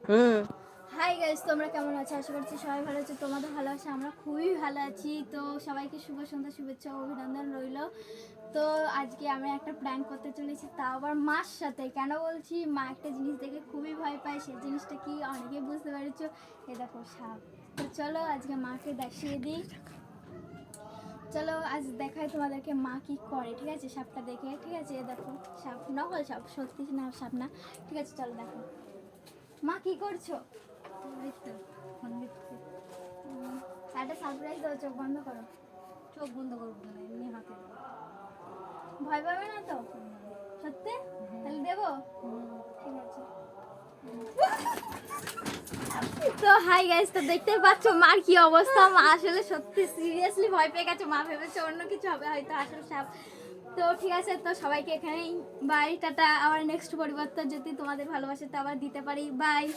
Hi guys, তোমরা কেমন আছো? আশা করছি সবাই ভালো আছো। তোমাদের ভালো আছে, আমরা খুবই ভালো আছি। তো সবাইকে শুভ সন্ধ্যা, শুভেচ্ছা ও অভিনন্দন রইল। তো আজকে আমরা একটা প্র্যাঙ্ক করতে চলেছি, তাও আবার মার সাথে। কেন বলছি? মা একটা জিনিস দেখে খুবই ভয় পায়। সেই জিনিসটা কি অনেকেই বুঝতে পেরেছো। এ দেখো সাপ। তো চলো আজকে মাকে দেখিয়ে দিই। চলো আজ দেখাই তোমাদেরকে মা কি করে, ঠিক আছে? সাপটা দেখে, ঠিক আছে? এ দেখো সাপ, নকল সাপ, সত্যি না সাপ না। ঠিক আছে, চলো দেখো মা কি করছো। একটা সারপ্রাইজ দাও, চোখ বন্ধ করো। চোখ বন্ধ করবো না, এমনি হাতে দাও। ভয় পাবে না তো? সত্যি? তাহলে দেবো? ঠিক আছে। তো হাই গাইস, তো দেখতেই পাচ্ছ মার কি অবস্থা। মা আসলে সত্যি সিরিয়াসলি ভয় পেয়ে গেছে। মা ভেবেছে অন্য কিছু হবে, হয়তো আসলে সাপ। তো ঠিক আছে, তো সবাইকে এখানেই বাই, টাটা। আবার নেক্সট পরিবর্তন যদি তোমাদের ভালোবাসে তো আবার দিতে পারি। বাই।